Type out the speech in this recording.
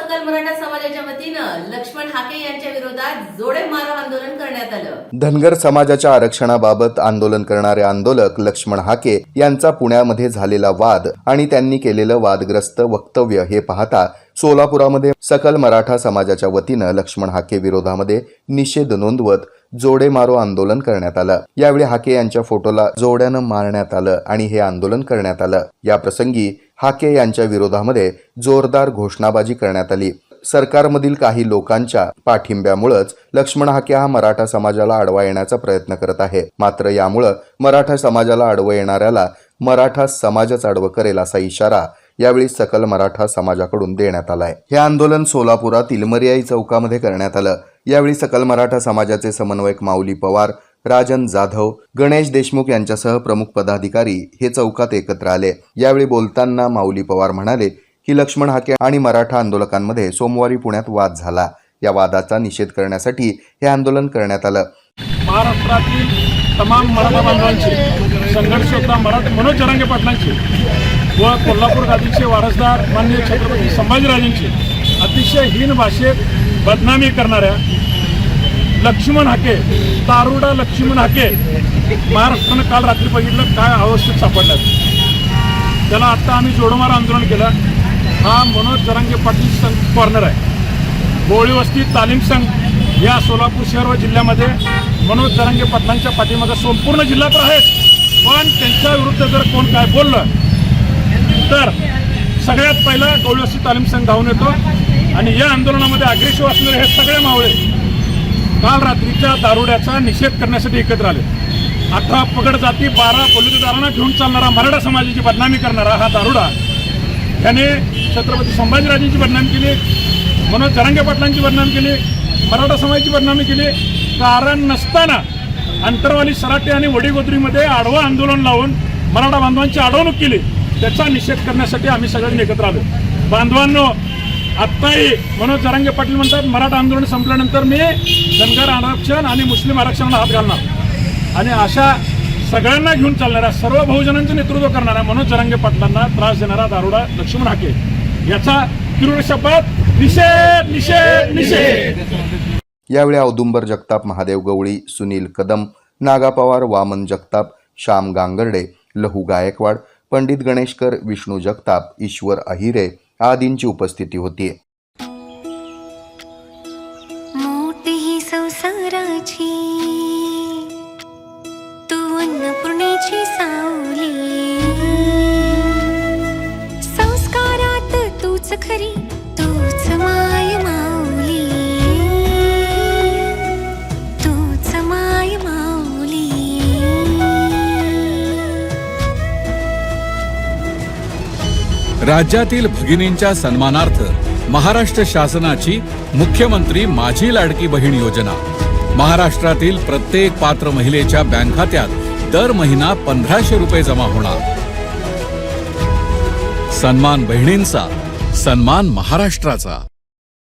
सकल मराठा समाजाच्या वतीनं लक्ष्मण हाके यांच्या विरोधात जोडे मारो आंदोलन करण्यात आलं। धनगर समाजाच्या आरक्षणाबाबत आंदोलन करणारे आंदोलक लक्ष्मण हाके यांचा पुण्यामध्ये झालेला वाद आणि त्यांनी केलेलं वादग्रस्त वक्तव्य हे पाहता सोलापुरामध्ये सकल मराठा समाजाच्या वतीनं लक्ष्मण हाके विरोधामध्ये निषेध नोंदवत जोडे मारो आंदोलन करण्यात आलं। यावेळी हाके यांच्या फोटोला जोड्यानं मारण्यात आलं आणि हे आंदोलन करण्यात आलं। या प्रसंगी हाके यांच्या विरोधामध्ये जोरदार घोषणाबाजी करण्यात आली। सरकारमधील काही लोकांच्या पाठिंब्यामुळेच लक्ष्मण हाके हा मराठा समाजाला अडवा येण्याचा प्रयत्न करत आहे, मात्र यामुळे मराठा समाजाला अडवं येणाऱ्याला मराठा समाजच अडवं करेल असा इशारा यावेळी सकल मराठा समाजाकडून देण्यात आलाय। हे आंदोलन सोलापुरातील मर्याई चौकामध्ये करण्यात आलं। यावेळी सकल मराठा समाजाचे समन्वयक माऊली पवार, राजन जाधव, गणेश देशमुख यांच्यासह प्रमुख पदाधिकारी हे चौकात एकत्र आले। यावेळी बोलताना माऊली पवार म्हणाले की लक्ष्मण हाके आणि मराठा आंदोलकांमध्ये सोमवारी पुण्यात वाद झाला। या वादाचा निषेध करण्यासाठी हे आंदोलन करण्यात आलं। महाराष्ट्रातील तमाम मराठा बांधवांची संघर्ष होता मनोज जरांगे पाटलांची व कोल्हापूर गादीचे वारसदार माननीय छत्रपती संभाजीराजांची अतिशय हीन भाषेत बदनामी करणाऱ्या लक्ष्मण हाके, तारुडा लक्ष्मण हाके महाराष्ट्रानं काल रात्री बघितलं काय अवस्थेत सापडल्यात। त्याला आता आम्ही जोडमार आंदोलन केलं। हा मनोज जरांगे पाटील कॉर्नर आहे। बोळी वस्ती तालीम संघ या सोलापूर शहर व जिल्ह्यामध्ये मनोज जरांगे पाटलांच्या पाठीमागे संपूर्ण जिल्हा तर आहेच, पण त्यांच्या विरुद्ध जर कोण काय बोललं तर सगळ्यात पहिला बोळी वस्ती तालीम संघ धावून येतो आणि या आंदोलनामध्ये अग्रेसिव्ह असणारे हे सगळे मावळे काल रात्रीच्या दारुड्याचा निषेध करण्यासाठी एकत्र आले। 18 पगड जाती 12 पोलिसदारांना घेऊन चालणारा मराठा समाजाची बदनामी करणारा हा दारुडा याने छत्रपती संभाजीराजांची बदनामी केली, मनोज जरांगे पाटलांची बदनामी केली, मराठा समाजाची बदनामी केली। कारण नसताना अंतरवाली सराटे आणि वडीगोद्रीमध्ये आडवं आंदोलन लावून मराठा बांधवांची अडवणूक केली। त्याचा निषेध करण्यासाठी आम्ही सगळ्यांनी एकत्र आलो। बांधवांनो, आत्ताही मनोज जरांगे पाटील म्हणतात मराठा आंदोलन संपल्यानंतर मी धनगर आरक्षण आणि मुस्लिम आरक्षणाला हात घालणार आणि अशा सगळ्यांना घेऊन चालणाऱ्या सर्व बहुजनांचं नेतृत्व करणाऱ्या मनोज जरांगे पाटलांना त्रास देणारा दारुडा लक्ष्मण हाके याचा तीव्र शब्दात निषेध निषेध निषेध। यावेळी औदुंबर जगताप, महादेव गवळी, सुनील कदम, नागा पवार, वामन जगताप, श्याम गांगर्डे, लहू गायकवाड, पंडित गणेशकर, विष्णू जगताप, ईश्वर अहिरे आदींची उपस्थिती होती। मोठी संसाराची तू अन्नपूर्णेची सावली, संस्कारात तूच खरी तूच माय माऊली, तूच माय माऊली। राज्यातील भगिनींच्या सन्मानार्थ महाराष्ट्र शासनाची मुख्यमंत्री माझी लाडकी बहीण योजना महाराष्ट्रातील प्रत्येक पात्र महिलेच्या बँक खात्यात दर महिना 1500 रुपये जमा होणार। सन्मान बहिणींचा, सन्मान महाराष्ट्राचा।